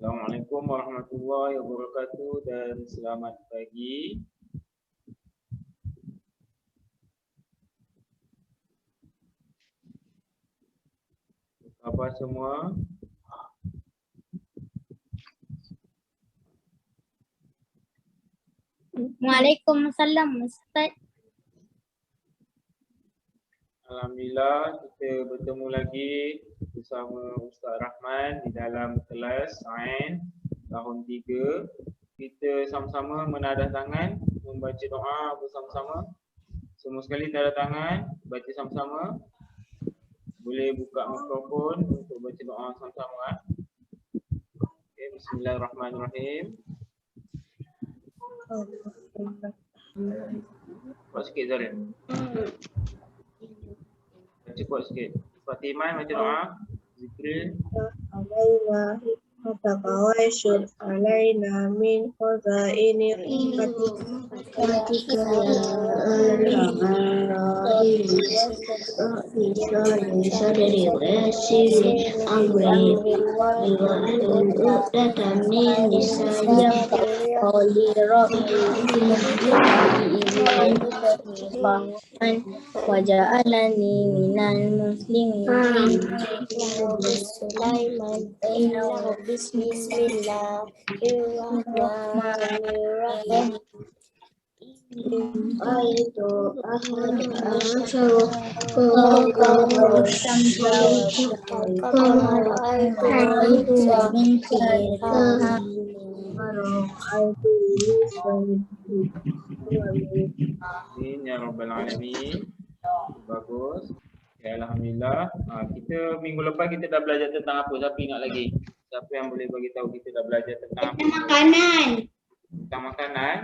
Assalamualaikum warahmatullahi wabarakatuh dan selamat pagi. Apa semua? Waalaikumsalam Ustaz. Alhamdulillah kita bertemu lagi bersama Ustaz Rahman di dalam kelas sains tahun 3. Kita sama-sama menadah tangan, membaca doa bersama-sama. Semua sekali tadah tangan, baca sama-sama. Boleh buka mikrofon untuk baca doa sama-sama. Okay, bismillahirrahmanirrahim. Kuat sikit Zarin. Baca kuat sikit. Fatimah baca doa. Zikir. وتقواشر علينا من خزائن رحمتك يا أرحم الراحمين صدري ويسر لي أمري واحلل عقدة من لساني قولي ربي وجعلني من المسلمين سليمان بسم الله الرحمن الرحيم رأيت أحد عشر كوكبا والشمس والقمر رأيت من خيرها Amin ya rabbal alamin. Bagus. Ya, alhamdulillah. Kita minggu lepas kita dah belajar tentang apa? Siapa ingat lagi? Siapa yang boleh bagi tahu kita dah belajar tentang apa? Makanan. Tentang makanan.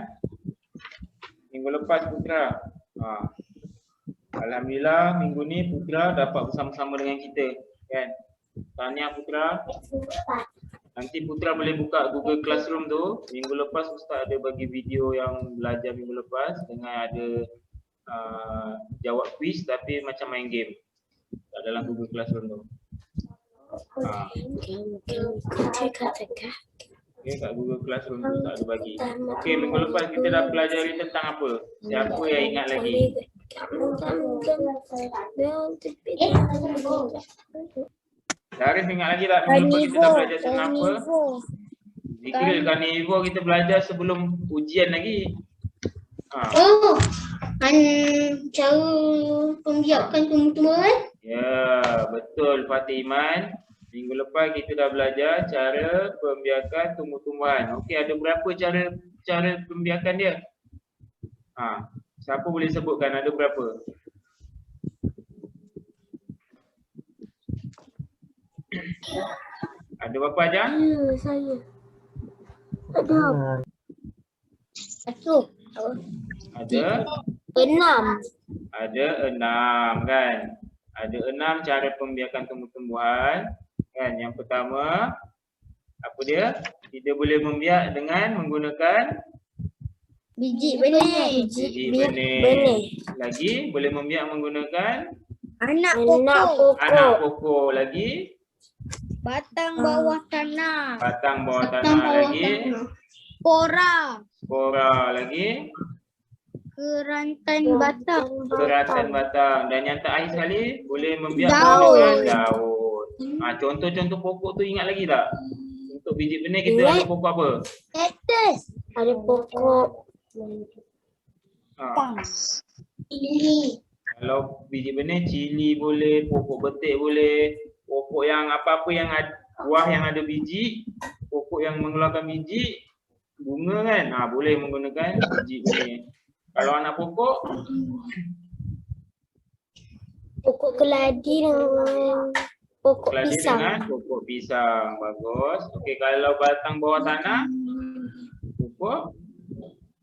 Minggu lepas Putra. Alhamdulillah minggu ni Putra dapat bersama-sama dengan kita, kan? Tahniah Putra. Nanti Putra boleh buka Google Classroom tu. Minggu lepas Ustaz ada bagi video yang belajar minggu lepas dengan ada jawab quiz tapi macam main game dalam Google Classroom tu. Okay, kat Google Classroom tu Ustaz ada bagi. Okey, minggu lepas kita dah pelajari tentang apa? Siapa yang ingat lagi? Darif ingat lagi tak? Minggu lepas kita dah belajar tentang apa? Zikir karnivor kita belajar sebelum ujian lagi. Cara pembiakan tumbuh-tumbuhan. Ya, betul Fatih Iman. Minggu lepas kita dah belajar cara pembiakan tumbuh-tumbuhan. Okey, ada berapa cara pembiakan dia? Siapa boleh sebutkan ada berapa? Ada berapa aja? Saya. Ada. Satu. Ada 6. Ada 6 kan? Ada 6 cara pembiakan tumbuh-tumbuhan kan? Yang pertama apa dia? Kita boleh membiak dengan menggunakan Biji benih. biji benih. Lagi boleh membiak menggunakan Anak pokok. anak pokok. Lagi Batang bawah tanah. batang bawah tanah. Lagi spora. Lagi Kerantan batang. keratan batang. Dan yang terakhir sekali boleh membiak Daun. menggunakan daun. Contoh-contoh pokok tu ingat lagi tak? Untuk biji benih kita ada pokok apa? Kaktus. Ada pokok. Kalau biji benih cili boleh, pokok betik boleh, pokok yang apa-apa yang ada, buah yang ada biji, pokok yang mengeluarkan biji, bunga kan? Boleh menggunakan biji benih. Kalau anak pokok, Pokok keladi dengan pokok keladi pisang. dengan pokok pisang. Bagus. Okey, kalau batang bawah tanah, pokok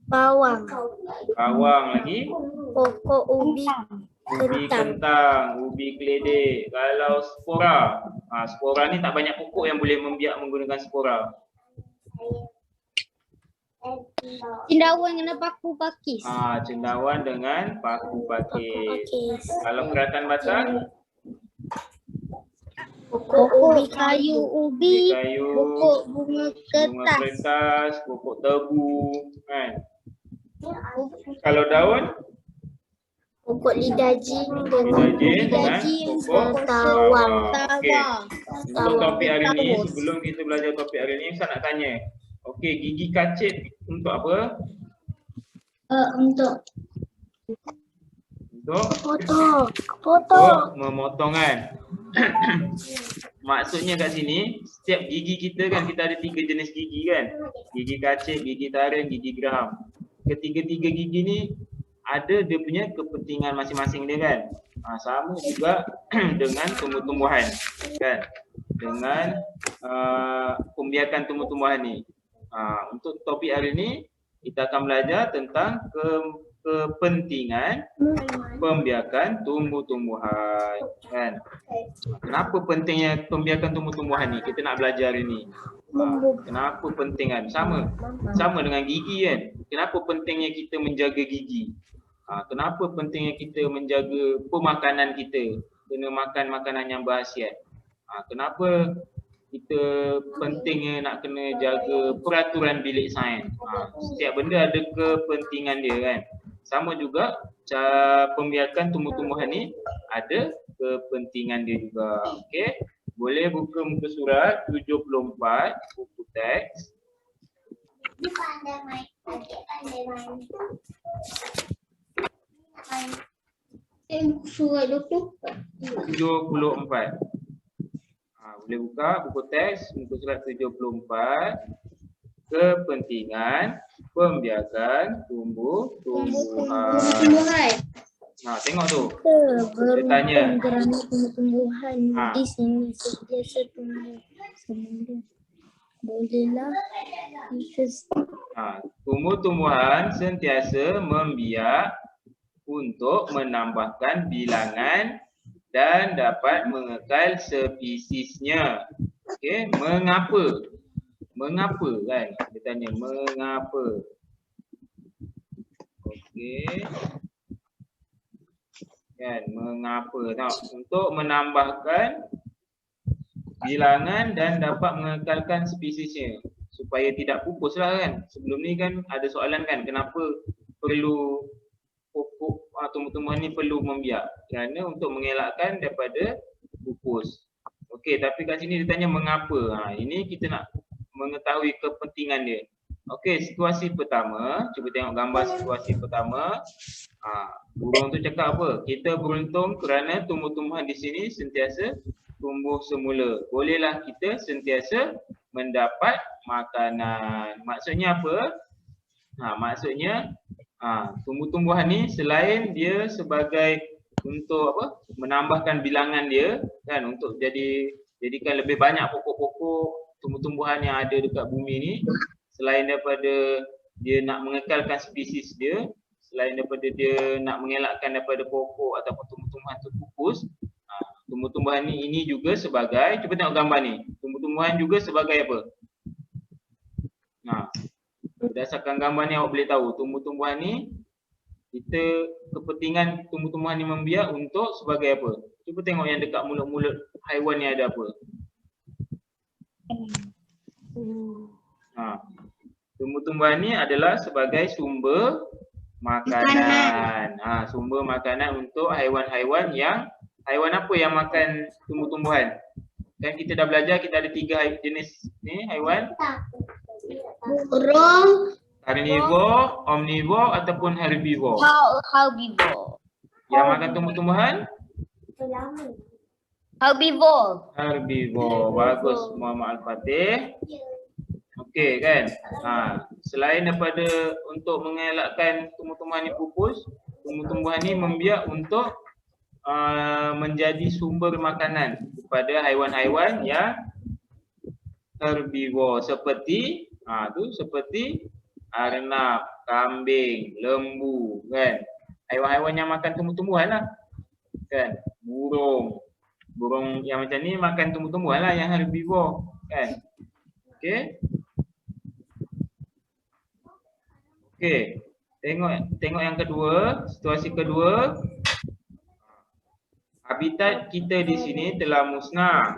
Bawang. bawang. Lagi Pokok ubi. ubi kentang, ubi keledek. Kalau spora, spora ni tak banyak pokok yang boleh membiak menggunakan spora. Cendawan dengan paku pakis. Cendawan dengan paku pakis. Kalau keratan batang, Pokok kayu ubi. kayu, Pokok bunga bunga kertas. kertas, pokok tebu, kan? Kalau daun, Pokok lidajin dengan lidajin dengan Lidajin, pokok tawar. Okey. Untuk Tawar. topik hari ni, Tawar. sebelum kita belajar topik hari ni, saya nak tanya. Okey, gigi kacip untuk apa? Untuk Untuk Foto. memotong kan. Maksudnya kat sini, setiap gigi kita kan, kita ada 3 jenis gigi kan. Gigi kacip, gigi taring, gigi geram. Ketiga-tiga gigi ni ada dia punya kepentingan masing-masing dia kan. Sama juga dengan tumbuh-tumbuhan kan. Dengan pembiakan tumbuh-tumbuhan ni. Untuk topik hari ni, kita akan belajar tentang kepentingan pembiakan tumbuh-tumbuhan kan. Kenapa pentingnya pembiakan tumbuh-tumbuhan ni? Kita nak belajar hari ni. Kenapa penting kan? Sama dengan gigi kan. Kenapa pentingnya kita menjaga gigi? Kenapa pentingnya kita menjaga pemakanan kita? Kena makan makanan yang berkhasiat. Kenapa kita pentingnya nak kena jaga peraturan bilik sains? Setiap benda ada kepentingan dia kan. Sama juga cara pembiakan tumbuh-tumbuhan ni ada kepentingan dia juga. Okey. Boleh buka muka surat 74 buku teks. surat 24. 74. Boleh buka buku teks muka surat 74. Kepentingan pembiakan tumbuh-tumbuhan. Tengok tu. Dia tanya. Kerana tumbuh-tumbuhan Ha. di sini sentiasa tumbuh semula. Bolehlah kita Tumbuh-tumbuhan sentiasa membiak untuk menambahkan bilangan dan dapat mengekal spesiesnya. Okey, mengapa? Mengapa kan? Dia tanya mengapa. Okey. Kan, mengapa? Untuk menambahkan bilangan dan dapat mengekalkan spesiesnya supaya tidak pupus lah kan. Sebelum ni kan ada soalan kan, kenapa perlu pokok tumbuh-tumbuhan ni perlu membiak? Kerana untuk mengelakkan daripada pupus. Okey, tapi kat sini dia tanya mengapa. Ini kita nak mengetahui kepentingan dia. Okey, situasi pertama, cuba tengok gambar situasi pertama. Burung tu cakap apa? Kita beruntung kerana tumbuh-tumbuhan di sini sentiasa tumbuh semula. Bolehlah kita sentiasa mendapat makanan. Maksudnya apa? Maksudnya tumbuh-tumbuhan ni selain dia sebagai untuk apa? Menambahkan bilangan dia kan, untuk jadikan lebih banyak pokok-pokok tumbuh-tumbuhan yang ada dekat bumi ni, selain daripada dia nak mengekalkan spesies dia, selain daripada dia nak mengelakkan daripada pokok ataupun tumbuh-tumbuhan tu pupus, tumbuh-tumbuhan ini juga sebagai, cuba tengok gambar ni, tumbuh-tumbuhan juga sebagai apa? Berdasarkan gambar ni awak boleh tahu tumbuh-tumbuhan ni, kepentingan tumbuh-tumbuhan ni membiak untuk sebagai apa? Cuba tengok yang dekat mulut-mulut haiwan ni ada apa? Tumbuh-tumbuhan ni adalah sebagai sumber makanan. Sumber makanan untuk haiwan-haiwan yang, haiwan apa yang makan tumbuh-tumbuhan? Kan kita dah belajar, kita ada 3 jenis ni haiwan. burung Karnivor, omnivor ataupun herbivor. herbivore. Yang makan tumbuh-tumbuhan? Herbivore. Herbivor. Bagus Muhammad Al-Fatih. Okey kan. Selain daripada untuk mengelakkan tumbuh-tumbuhan ni pupus, tumbuh-tumbuhan ni membiak untuk menjadi sumber makanan kepada haiwan-haiwan yang herbivor, seperti seperti arnab, kambing, lembu kan. Haiwan-haiwan yang makan tumbuh-tumbuhan lah. Kan? Burung yang macam ni makan tumbuh-tumbuhan lah, yang herbivor kan. Okey. Okey. Tengok yang kedua, situasi kedua. Habitat kita di sini telah musnah.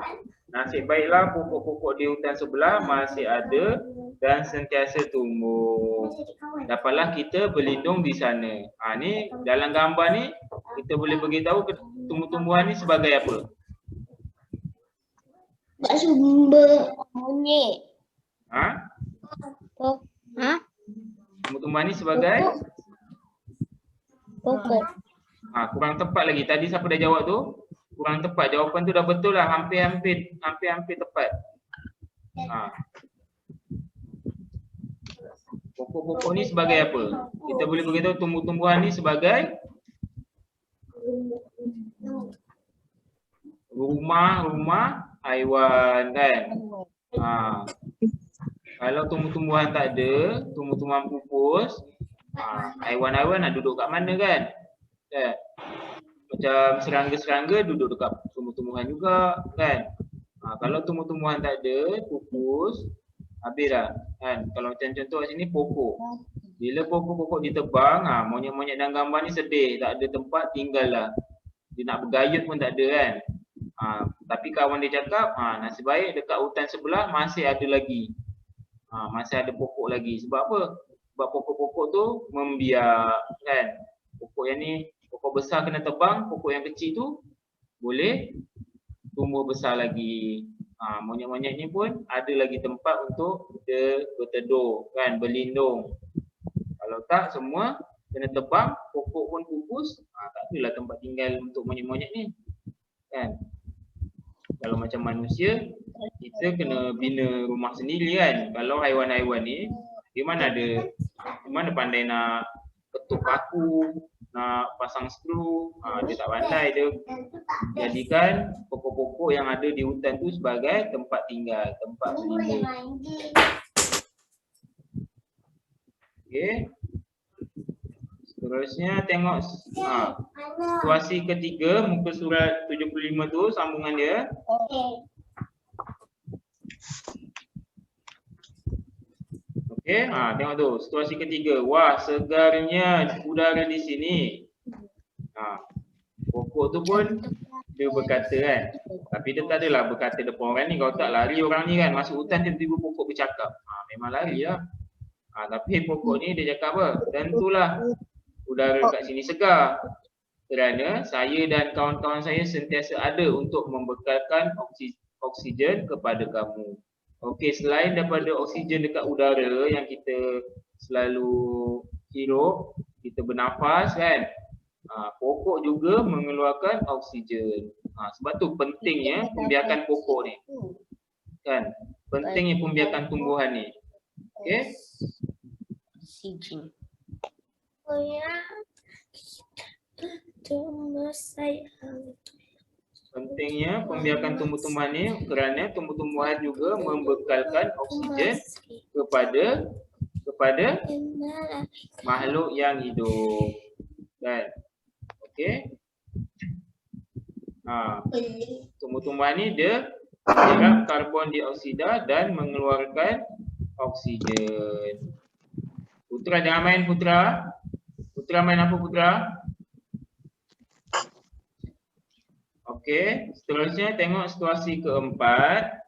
Nasib baiklah pokok-pokok di hutan sebelah masih ada dan sentiasa tumbuh. Dapatlah kita berlindung di sana. Ni dalam gambar ni kita boleh beritahu tumbuh-tumbuhan ni sebagai apa? Sebab sumber. Monyet. Tumbuh-tumbuhan ni sebagai Pokok. kurang tepat lagi. Tadi siapa dah jawab tu? Kurang tepat. Jawapan tu dah betul lah. Hampir-hampir tepat. Pokok-pokok ni sebagai apa? Kita boleh beritahu tumbuh-tumbuhan ni sebagai rumah haiwan kan? Kalau tumbuh-tumbuhan tak ada, tumbuh-tumbuhan pupus, haiwan-haiwan nak duduk kat mana kan? Macam serangga-serangga duduk dekat tumbuh-tumbuhan juga kan? Kalau tumbuh-tumbuhan tak ada, pupus, habis dah kan? Kalau macam contoh kat sini pokok. Bila pokok-pokok ditebang, monyet-monyet dalam gambar ni sedih, tak ada tempat tinggal lah. Dia nak bergayut pun tak ada kan? Tapi kawan dia cakap, nasib baik dekat hutan sebelah masih ada lagi. Masih ada pokok lagi. Sebab apa? Sebab pokok-pokok tu membiak kan? Pokok yang ni, pokok besar kena tebang, pokok yang kecil tu boleh tumbuh besar lagi. Monyet-monyet ni pun ada lagi tempat untuk dia berteduh kan, berlindung. Kalau tak semua kena tebang, pokok pun pupus, tak adalah tempat tinggal untuk monyet-monyet ni kan. Kalau macam manusia, kita kena bina rumah sendiri kan. Kalau haiwan-haiwan ni, dia mana pandai nak ketuk paku, nak pasang skru, dia tak pandai. Dia jadikan pokok-pokok yang ada di hutan tu sebagai tempat tinggal, tempat berlindung. Okey. Seterusnya tengok situasi ketiga, muka surat 75 tu sambungan dia. Okey, tengok tu situasi ketiga. Wah, segarnya udara di sini. Pokok tu pun dia berkata kan. Tapi dia tak adalah berkata depan orang ni. Kalau tak lari orang ni kan, masuk hutan tiba-tiba pokok bercakap. Memang lari lah. Tapi pokok ni dia cakap apa? Tentulah udara kat sini segar. Kerana saya dan kawan-kawan saya sentiasa ada untuk membekalkan oksigen kepada kamu. Okey, selain daripada oksigen dekat udara yang kita selalu hirup, kita bernafas kan, pokok juga mengeluarkan oksigen. Sebab tu pentingnya pembiakan pokok ni kan, pentingnya pembiakan tumbuhan ni. Okey, Oksigen. pentingnya pembiakan tumbuh-tumbuhan ni kerana tumbuh-tumbuhan juga membekalkan oksigen kepada makhluk yang hidup kan. Okey, tumbuh-tumbuhan ni dia menyerap karbon dioksida dan mengeluarkan oksigen. Putra jangan main Putra. Putra main apa Putra? Okey, seterusnya tengok situasi keempat.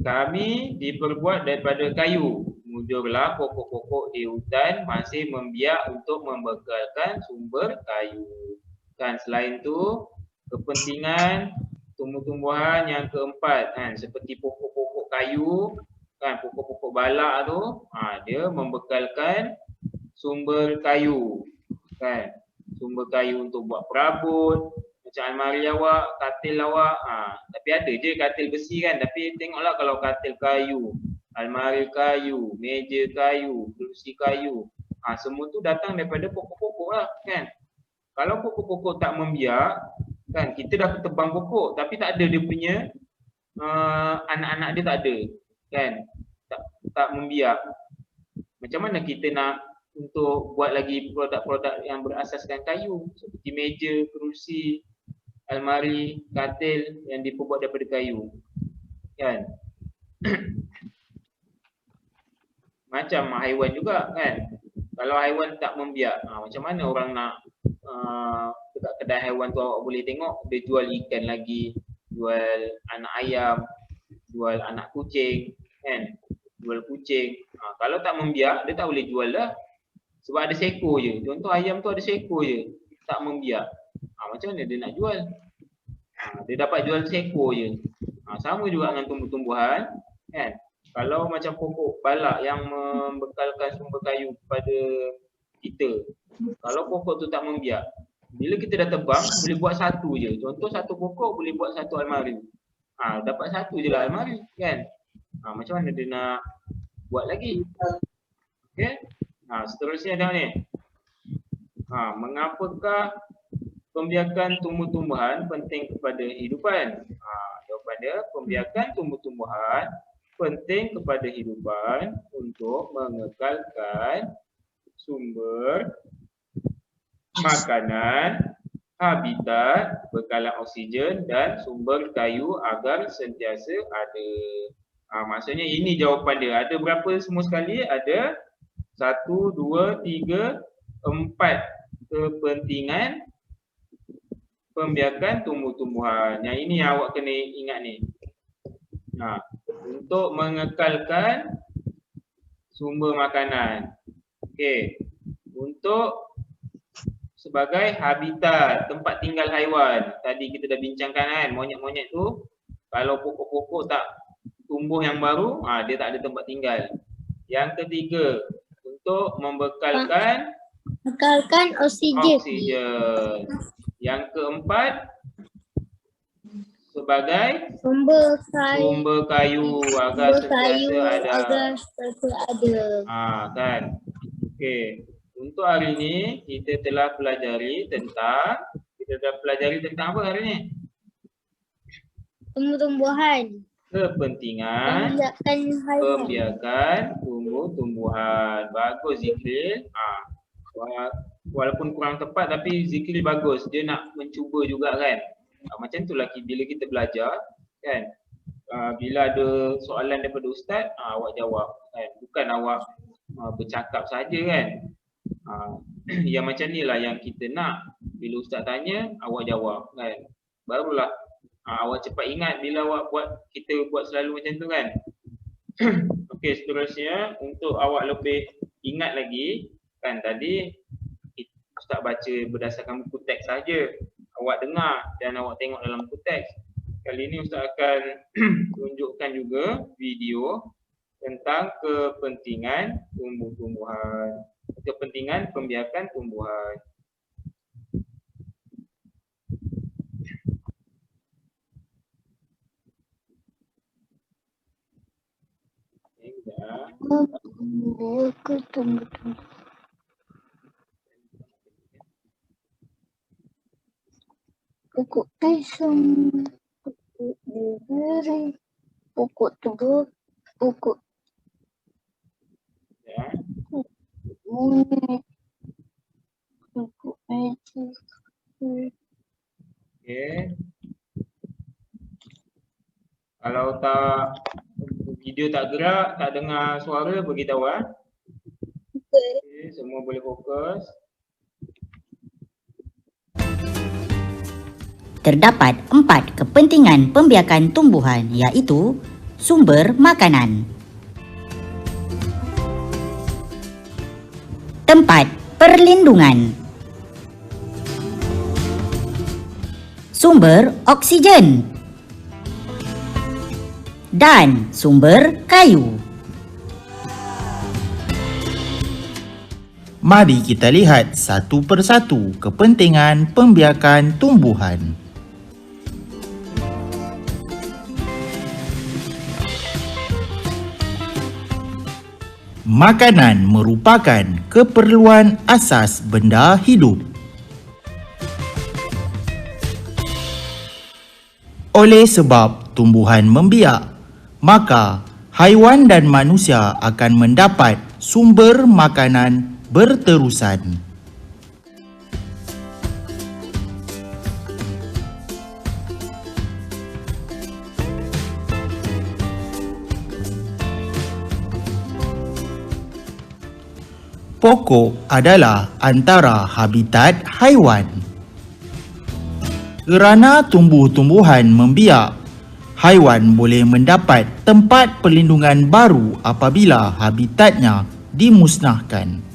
Kami diperbuat daripada kayu. Mujurlah pokok-pokok di hutan masih membiak untuk membekalkan sumber kayu. Kan selain tu, kepentingan tumbuh-tumbuhan yang keempat kan, seperti pokok-pokok kayu kan, pokok-pokok balak tu, dia membekalkan sumber kayu kan. Sumber kayu untuk buat perabot, macam almari awak, katil awak. Tapi ada je katil besi kan, tapi tengoklah kalau katil kayu, almari kayu, meja kayu, kerusi kayu, semua tu datang daripada pokok-pokok lah kan. Kalau pokok-pokok tak membiak kan, kita dah tebang pokok tapi tak ada dia punya anak-anak dia, tak ada kan, tak membiak. Macam mana kita nak untuk buat lagi produk-produk yang berasaskan kayu seperti meja, kerusi, almari, katil yang diperbuat daripada kayu kan. Macam haiwan juga kan, kalau haiwan tak membiak, macam mana orang nak dekat kedai haiwan tu awak boleh tengok dia jual ikan lagi, jual anak ayam, jual anak kucing, kan? Jual kucing. Kalau tak membiak, dia tak boleh jual dah. Sebab ada seekor je. Contoh ayam tu ada seekor je. Tak membiak. Macam mana dia nak jual? Dia dapat jual seekor je. Sama juga dengan tumbuh-tumbuhan, kan? Kalau macam pokok balak yang membekalkan sumber kayu kepada kita. Kalau pokok tu tak membiak, bila kita dah tebang, boleh buat satu je. Contoh satu pokok boleh buat satu almari. Dapat satu je lah almari, kan? Macam mana dia nak buat lagi? Okay? Seterusnya dah ni. Mengapakah pembiakan tumbuh-tumbuhan penting kepada kehidupan? Jawapan dia, pembiakan tumbuh-tumbuhan penting kepada kehidupan untuk mengekalkan sumber makanan, habitat, bekalan oksigen dan sumber kayu agar sentiasa ada. Maksudnya ini jawapan dia. Ada berapa semua sekali? Ada 1, 2, 3, 4 kepentingan pembiakan tumbuh-tumbuhan. Yang ini yang awak kena ingat ni. Untuk mengekalkan sumber makanan. Okey. Untuk sebagai habitat, tempat tinggal haiwan. Tadi kita dah bincangkan kan, monyet-monyet tu kalau pokok-pokok tak tumbuh yang baru, dia tak ada tempat tinggal. Yang ketiga, untuk membekalkan oksigen. Yang keempat, sebagai sumber kayu agar sentiasa ada. Kan. Okey. Untuk hari ini kita telah pelajari tentang apa hari ini? Tumbuh-tumbuhan. Kepentingan pembiakan tumbuh-tumbuhan. Bagus Zikril. Walaupun kurang tepat tapi Zikril bagus. Dia nak mencuba juga kan. Macam itulah bila kita belajar kan. Bila ada soalan daripada ustaz, awak jawab kan. Bukan awak bercakap saja kan. Yang macam ni lah yang kita nak. Bila ustaz tanya, awak jawab kan. Barulah awak cepat ingat bila kita buat selalu macam tu kan. Okey, seterusnya untuk awak lebih ingat lagi kan, tadi ustaz baca berdasarkan buku teks saja. Awak dengar dan awak tengok dalam buku teks. Kali ini ustaz akan tunjukkan juga video tentang kepentingan tumbuh-tumbuhan. Kepentingan pembiakan tumbuhan. Pokok pisang, pokok beri, pokok tebu, pokok monyet, pokok air. Okey. Kalau tak video tak gerak, tak dengar suara, beritahu Okey, semua boleh fokus. Terdapat 4 kepentingan pembiakan tumbuhan, iaitu sumber makanan, tempat perlindungan, sumber oksigen, dan sumber kayu. Mari kita lihat satu persatu kepentingan pembiakan tumbuhan. Makanan merupakan keperluan asas benda hidup. Oleh sebab tumbuhan membiak, maka haiwan dan manusia akan mendapat sumber makanan berterusan. Pokok adalah antara habitat haiwan. Kerana tumbuh-tumbuhan membiak, haiwan boleh mendapat tempat perlindungan baru apabila habitatnya dimusnahkan.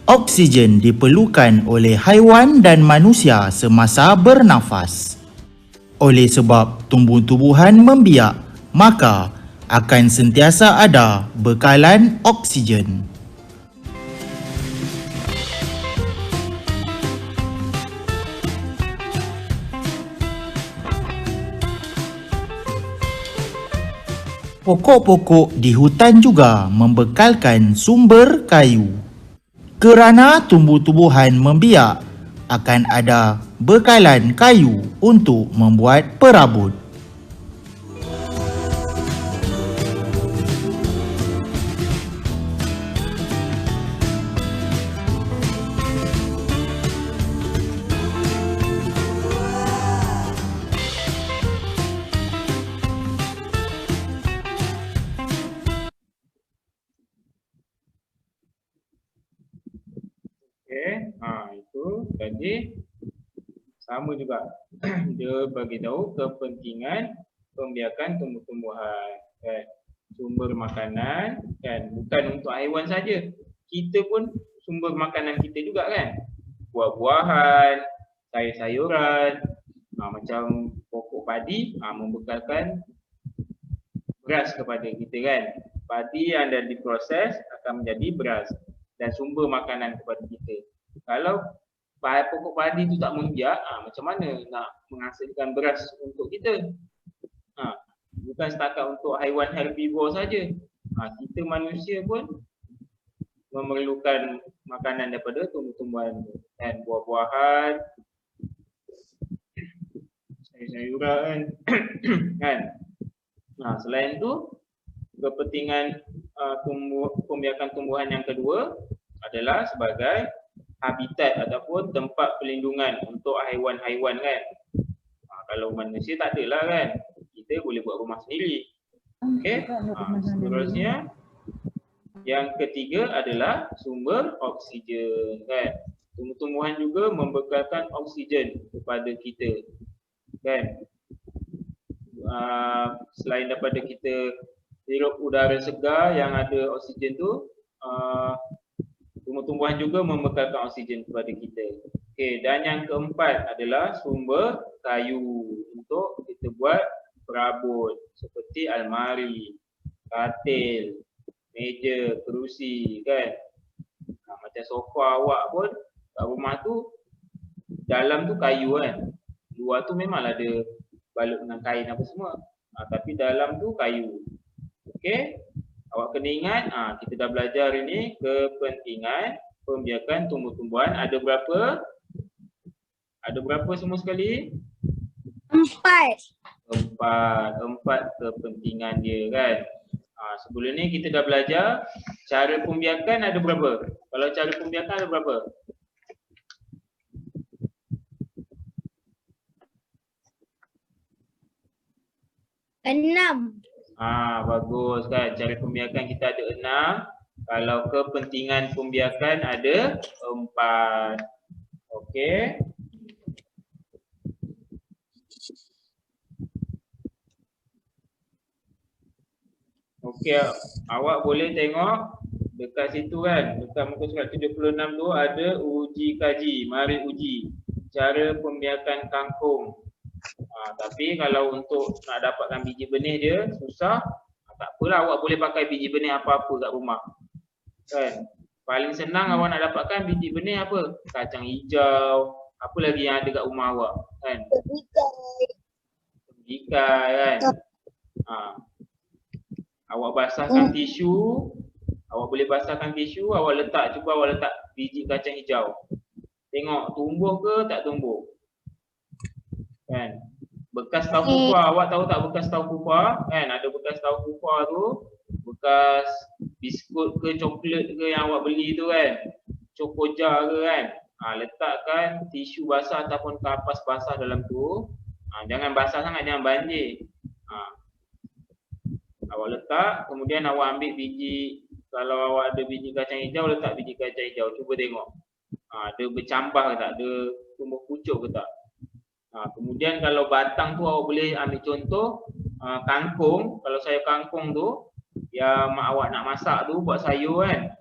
Oksigen diperlukan oleh haiwan dan manusia semasa bernafas. Oleh sebab tumbuh-tumbuhan membiak, maka akan sentiasa ada bekalan oksigen. Pokok-pokok di hutan juga membekalkan sumber kayu. Kerana tumbuh-tumbuhan membiak, akan ada bekalan kayu untuk membuat perabot. Okey, itu jadi sama juga. Dia bagi tahu kepentingan pembiakan tumbuh-tumbuhan, kan. Sumber makanan, kan, bukan untuk haiwan saja. Kita pun sumber makanan kita juga, kan. Buah-buahan, sayur-sayuran, macam pokok padi membekalkan beras kepada kita, kan. Padi yang dah diproses akan menjadi beras dan sumber makanan kepada kita. Kalau pokok padi tu tak membiak, macam mana nak menghasilkan beras untuk kita? Bukan setakat untuk haiwan herbivor saja. Kita manusia pun memerlukan makanan daripada tumbuh-tumbuhan dan buah-buahan, sayur-sayuran, kan. Selain tu, kepentingan pembiakan tumbuhan yang kedua adalah sebagai habitat ataupun tempat perlindungan untuk haiwan-haiwan, kan. Kalau manusia tak adalah, kan, kita boleh buat rumah sendiri. Okey. Seterusnya yang ketiga adalah sumber oksigen, kan. Tumbuh-tumbuhan juga membekalkan oksigen kepada kita, kan. Selain daripada kita hirup udara segar yang ada oksigen tu, tumbuh-tumbuhan juga membekalkan oksigen kepada kita. Okey, dan yang keempat adalah sumber kayu untuk kita buat perabot seperti almari, katil, meja, kerusi, kan. Macam sofa awak pun kat rumah tu, dalam tu kayu, kan. Luar tu memang ada balut dengan kain apa semua, tapi dalam tu kayu. Okey. Awak kena ingat, kita dah belajar ini kepentingan pembiakan tumbuh-tumbuhan. Ada berapa? Ada berapa semua sekali? 4. Empat kepentingan dia, kan. Sebelum ni kita dah belajar cara pembiakan ada berapa? Kalau cara pembiakan ada berapa? 6. Bagus, kan. Cara pembiakan kita ada 6. Kalau kepentingan pembiakan ada 4. Okey. Okey, awak boleh tengok dekat situ, kan. Dekat muka surat 76 tu ada uji kaji. Mari uji cara pembiakan kangkung. Tapi kalau untuk nak dapatkan biji benih dia susah, tak apalah, awak boleh pakai biji benih apa-apa kat rumah, kan. Paling senang awak nak dapatkan biji benih apa? Kacang hijau, apa lagi yang ada kat rumah awak, kan. Tembikai, kan. Awak basahkan tisu, awak boleh basahkan tisu, awak letak, cuba awak letak biji kacang hijau. Tengok tumbuh ke tak tumbuh, kan. Bekas tahu kukuar, awak tahu tak bekas tahu kukuar, kan? Ada bekas tahu kukuar tu, bekas biskut ke coklat ke yang awak beli tu, kan. cokoja ke kan. Letakkan tisu basah ataupun kapas basah dalam tu. Jangan basah sangat, jangan banjir. Awak letak, kemudian awak ambil biji. Kalau awak ada biji kacang hijau, letak biji kacang hijau. Cuba tengok. Dia bercambah ke tak? Dia tumbuh pucuk ke tak? Kemudian kalau batang tu awak boleh ambil contoh kangkung. Kalau sayur kangkung tu yang mak awak nak masak tu buat sayur kan.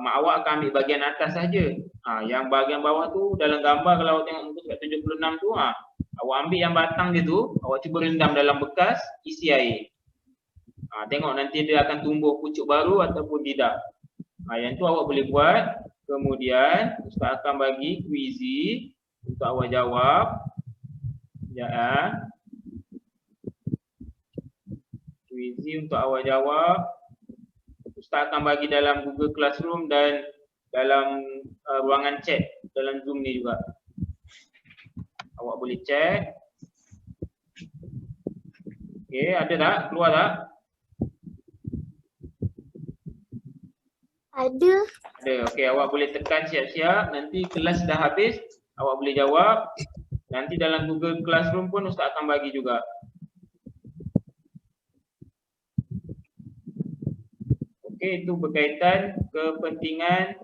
Mak awak akan ambil bahagian atas saja. Yang bahagian bawah tu dalam gambar kalau awak tengok muka surat 76 tu, awak ambil yang batang dia tu, awak cuba rendam dalam bekas, isi air. Tengok nanti dia akan tumbuh pucuk baru ataupun tidak. Yang tu awak boleh buat. Kemudian Ustaz akan bagi kuizi untuk awak jawab. Kuizi untuk awak jawab. Ustaz akan bagi dalam Google Classroom dan dalam ruangan chat dalam Zoom ni juga. Awak boleh chat. Okey, ada tak? Keluar tak? Ada. Ada. Okey, awak boleh tekan siap-siap. Nanti kelas dah habis, awak boleh jawab. Nanti dalam Google Classroom pun Ustaz akan bagi juga. Okey, itu berkaitan kepentingan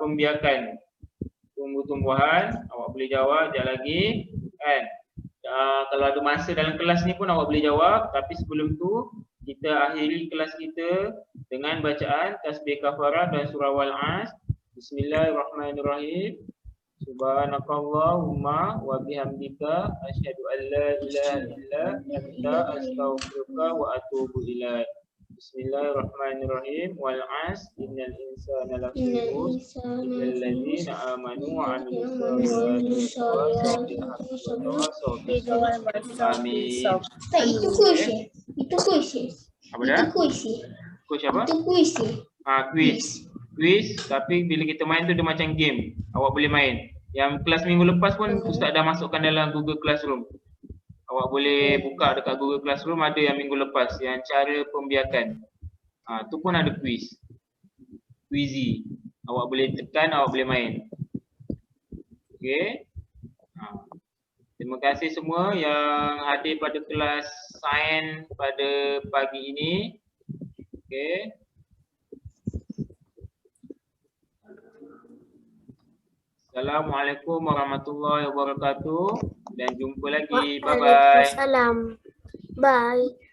pembiakan tumbuh-tumbuhan. Awak boleh jawab sekejap lagi kan. Kalau ada masa dalam kelas ni pun awak boleh jawab. Tapi sebelum tu kita akhiri kelas kita dengan bacaan tasbih kafarah dan surah Wal-'Asr. Bismillahirrahmanirrahim. Subhanakallahumma wa bihamdika asyhadu an la ilaha illa anta astaghfiruka wa atubu ilaik. Bismillahirrahmanirrahim. Wal-'asr innal insana lafi khusr illa alladziina aamanu wa 'amilus shalihati wa tawasaw bis sabr. Amin. Itu kuis. Itu kuis. Apa dah? Itu kuis. Kuis apa? Itu kuis. Kuis. Kuis, tapi bila kita main tu dia macam game. Awak boleh main. Yang kelas minggu lepas pun Ustaz dah masukkan dalam Google Classroom. Awak boleh buka dekat Google Classroom, ada yang minggu lepas yang cara pembiakan. Tu pun ada kuis. Quizy. Awak boleh tekan, awak boleh main. Okey. Terima kasih semua yang hadir pada kelas sains pada pagi ini. Okey. Assalamualaikum warahmatullahi wabarakatuh dan jumpa lagi. Bye bye. Waalaikumsalam. Bye.